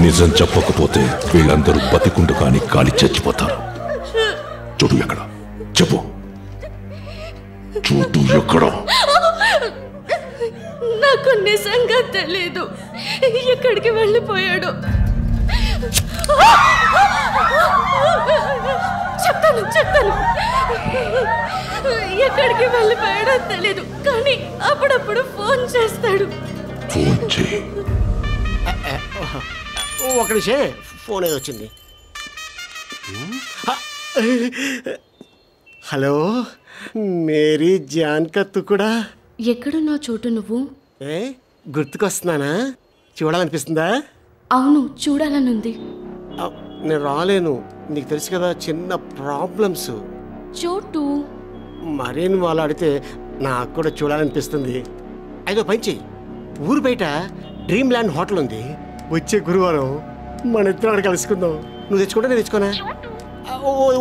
నిజం చెప్పకపోతే వీళ్ళందరూ బతికుండు కానీ కాలి చచ్చిపోతారు. చూడు ఎక్కడ, చెప్పు. చూడు ఎక్కడ. నాకు నిజంగా తెలీదు ఎక్కడికి వెళ్ళిపోయాడు. చెప్తాను ఎక్కడికి వెళ్ళిపోయాడో తెలీదు, కానీ అప్పుడప్పుడు ఫోన్ చేస్తాడు. ఫోన్ చేయి. ఒక నిమిషం, ఫోన్ ఏదో వచ్చింది. హలో, మేరీ జాన్ కా తుకుడా. ఎక్కడున్నావు చోటు నువ్వు? గుర్తుకొస్తున్నానా? చూడాలనిపిస్తుందా? అవును, చూడాలనుంది. నేను రాలేను, నీకు తెలుసు కదా, చిన్న ప్రాబ్లమ్స్. చోటు మరీ నువ్వు అలా అడిగితే నాకు కూడా చూడాలనిపిస్తుంది. అయితే పని చెయ్యి, ఊరు బయట డ్రీమ్ ల్యాండ్ హోటల్ ఉంది, వచ్చే గురువారం మన ఇద్దరు కలుసుకుందాం. నువ్వు తెచ్చుకుంటా, నేను తెచ్చుకోనా?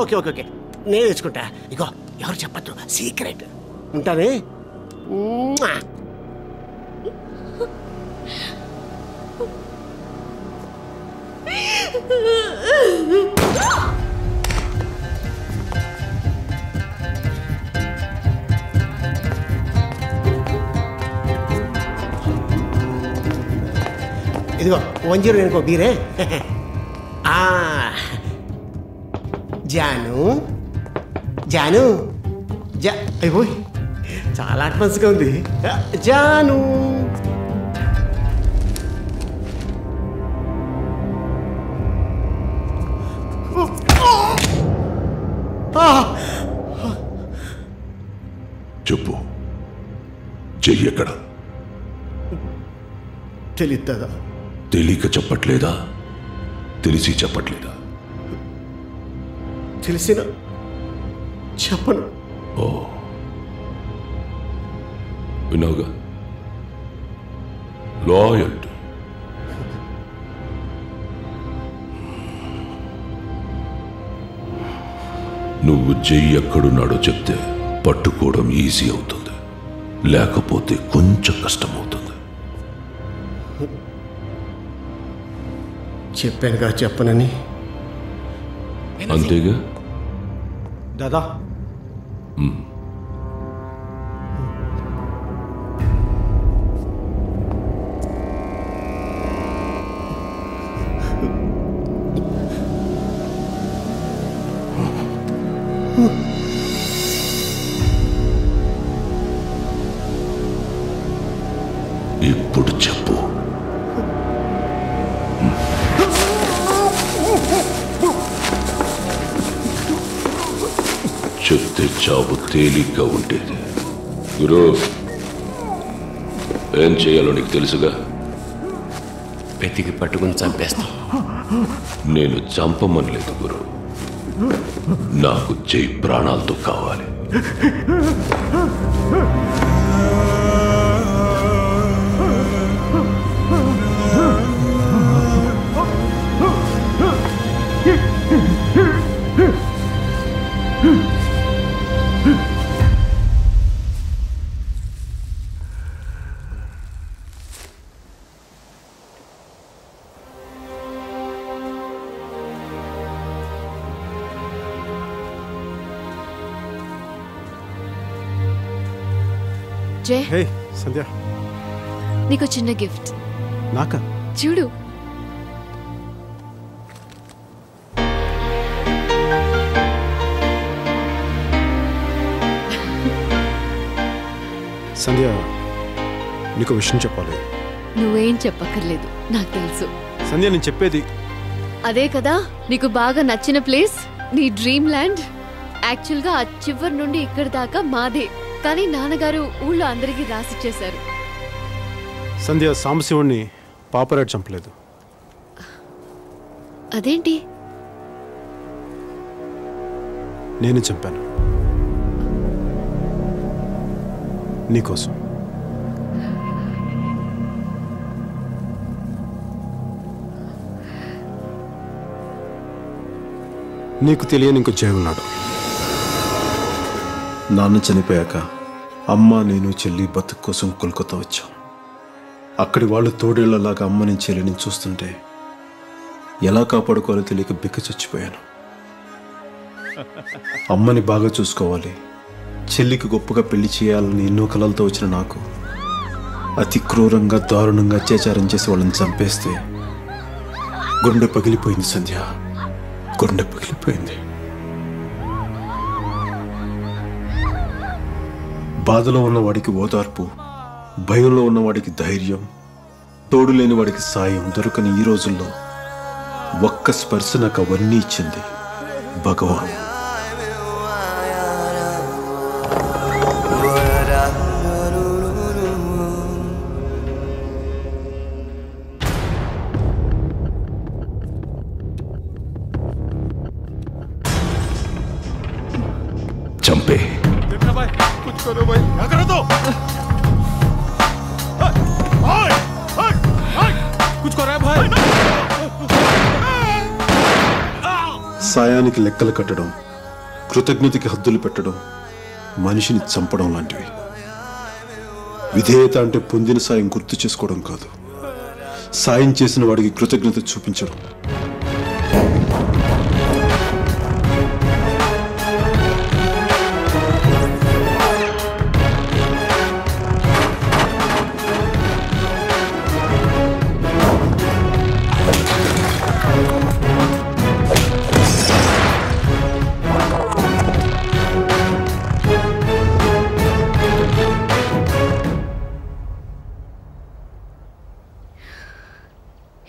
ఓకే ఓకే ఓకే, నేను తెచ్చుకుంటా. ఇగో ఎవరు చెప్పద్దు, సీక్రెట్. ఉంటానే. ఇదిగో 10 అనుకో బీరే. జాను జాను అయిపోయి చాలా అడ్వాన్స్గా ఉంది. జాను చెప్పు, చెయ్యి ఎక్కడ. తెలియదా? తెలియక చెప్పట్లేదా? తెలిసి చెప్పట్లేదా? తెలిసిన చెప్పను. ఓ, విన్నావుగా, లాయల్టీ. నువ్వు చెయ్యి ఎక్కడున్నాడో చెప్తే పట్టుకోవడం ఈజీ అవుతుంది, లేకపోతే కొంచెం కష్టమవుతుంది. చెప్పానుగా చెప్పనని. అంతేగా దాదా. ఇప్పుడు చెప్పు. చెప్తే చావు తేలిగ్గా ఉండేది. గురు, ఏం చేయాలో నీకు తెలుసుగా. వెతికి పట్టుకుని చంపేస్తా. నేను చంపమనలేదు గురు, నాకు జై ప్రాణాలతో కావాలి. జై, హే సంధ్య, నీకు చిన్న గిఫ్ట్. నాకా? చూడు. సంధ్య, నీకు విషయం చెప్పాలి. నువ్వేం చెప్పక్కర్లేదు, నాకు తెలుసు. సంధ్య, నేను చెప్పేది అదే కదా, నీకు బాగా నచ్చిన ప్లేస్ నీ డ్రీమ్ ల్యాండ్. యాక్చువల్గా ఆ చివరి నుండి ఇక్కడి దాకా మాదే, కానీ నాన్నగారు ఊళ్ళో అందరికీ రాసిచ్చేశారు. సంధ్య, సాంబశివుణ్ణి పాపరాడు చంపలేదు. అదేంటి? నేను చంపాను, నీకోసం. నీకు తెలియని ఇంకో జై ఉన్నాడు. నాన్న చనిపోయాక అమ్మ, నేను, చెల్లి బతుకు కోసం కోల్కతా వచ్చాం. అక్కడి వాళ్ళు తోడేళ్లలాగా అమ్మని చెల్లిని చూస్తుంటే ఎలా కాపాడుకోవాలో తెలియక బిక్క చచ్చిపోయాను. అమ్మని బాగా చూసుకోవాలి, చెల్లికి గొప్పగా పెళ్లి చేయాలని ఎన్నో కలలతో వచ్చిన నాకు అతి క్రూరంగా దారుణంగా అత్యాచారం చేసి వాళ్ళని చంపేస్తే గుండె పగిలిపోయింది సంధ్య, గుండె పగిలిపోయింది. బాధలో ఉన్నవాడికి ఓదార్పు, భయంలో ఉన్నవాడికి ధైర్యం, తోడు లేని వాడికి సాయం దొరకని ఈ రోజుల్లో ఒక్క స్పర్శ నాకు అవన్నీ ఇచ్చింది భగవాన్. చంపే. సాయానికి లెక్కలు కట్టడం, కృతజ్ఞతకి హద్దులు పెట్టడం, మనిషిని చంపడం లాంటివి. విధేయత అంటే పొందిన సాయం గుర్తు చేసుకోవడం కాదు, సాయం చేసిన వాడికి కృతజ్ఞత చూపించడం.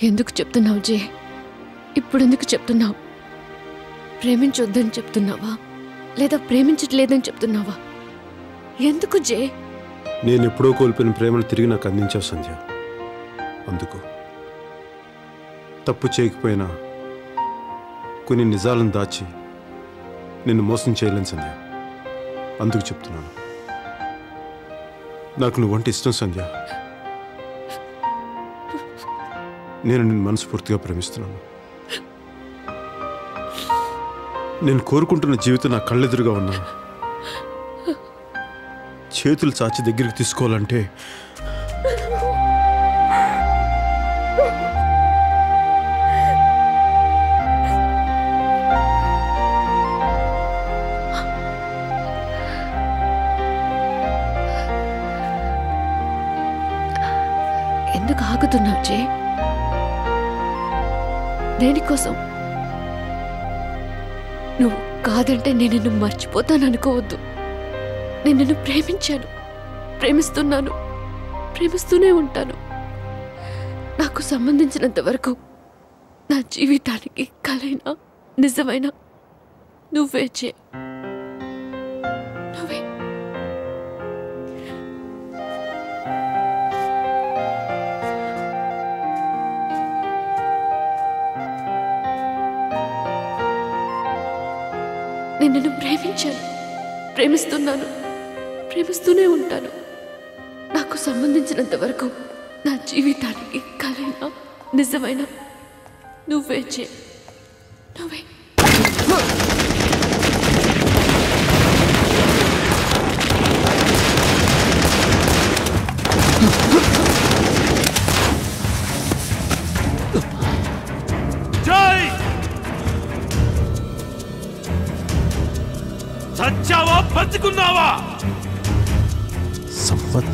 ఎందుకు చెప్తున్నావు జే? ఇప్పుడు ఎందుకు చెప్తున్నావు? ప్రేమించొద్దని చెప్తున్నావా, లేదా ప్రేమించట్లేదని చెప్తున్నావా? ఎందుకు జే? నేను ఎప్పుడో కోల్పోయిన ప్రేమను తిరిగి నాకు అందించావు సంధ్య. అందుకు తప్పు చేయకపోయినా కొన్ని నిజాలను దాచి నిన్ను మోసం చేయలేను సంధ్య. అందుకు చెప్తున్నాను, నాకు నువ్వంటే ఇష్టం సంధ్య. నేను నిన్ను మనస్ఫూర్తిగా ప్రేమిస్తున్నాను. నేను కోరుకుంటున్న జీవితం నా కళ్ళెదురుగా ఉన్నా చేతులు చాచి దగ్గరికి తీసుకోవాలంటే ఎందుకు ఆగుతున్నావు జే? దేనికోసం? నువ్వు కాదంటే నేను నిన్ను మర్చిపోతాను అనుకోవద్దు. నేను నిన్ను ప్రేమించాను, ప్రేమిస్తున్నాను, ప్రేమిస్తూనే ఉంటాను. నాకు సంబంధించినంత వరకు నా జీవితానికి కలైనా నిజమైనా నువ్వే చే. నువ్వే. నేను నిన్ను ప్రేమించాను, ప్రేమిస్తున్నాను, ప్రేమిస్తూనే ఉంటాను. నాకు సంబంధించినంత వరకు నా జీవితానికి కలైనా నిజమైన నువ్వే చే. నువ్వే. సచ్చావా బతుకున్నావా? సంపత్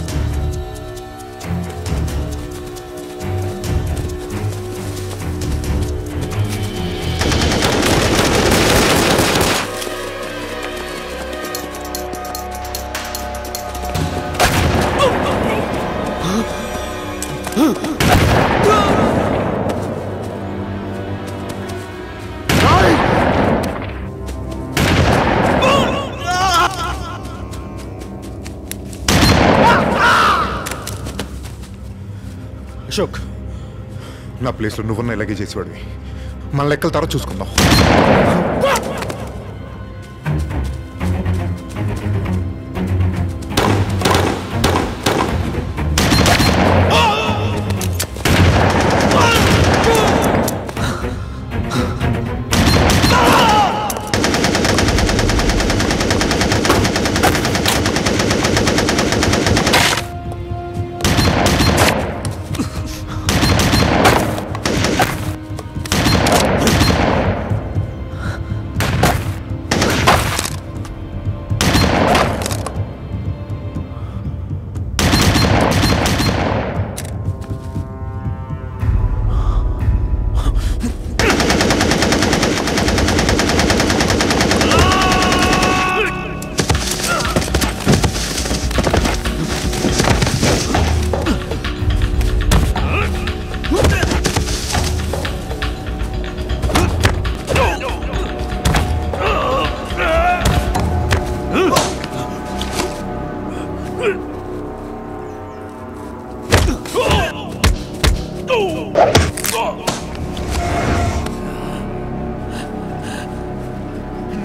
అశోక్, నా ప్లేస్లో నువ్వున్న ఇలాగే చేసేవాడివి. మన లెక్కల తర్వాత చూసుకుందాం.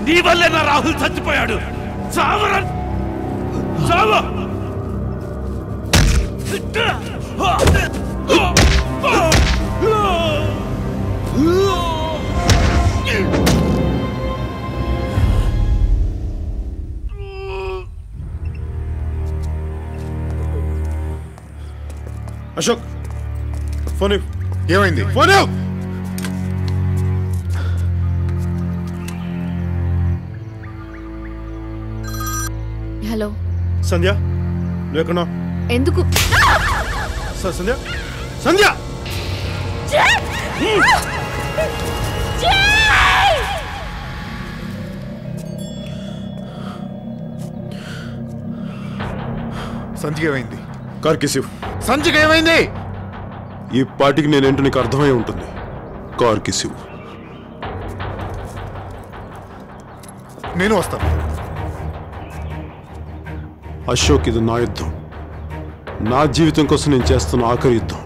నీ వల్లే నా రాహుల్ చచ్చిపోయాడు. చావరా చావ. అశోక్ ఫోన్ ఏమైంది? ఫోన్ హలో సంధ్య నువ్వు ఎక్కడా? ఎందుకు? సంధ్య సంధ్య సంచికి ఏమైంది? కార్కిసివ్ సంచికి ఏమైంది? ఈ పార్టీకి నేనేంటో నీకు అర్థమై ఉంటుంది. కార్కిసివ్. నేను వస్తాను. అశోక్ ఇది నా యుద్ధం. నా జీవితం కోసం నేను చేస్తున్న ఆఖరి యుద్ధం.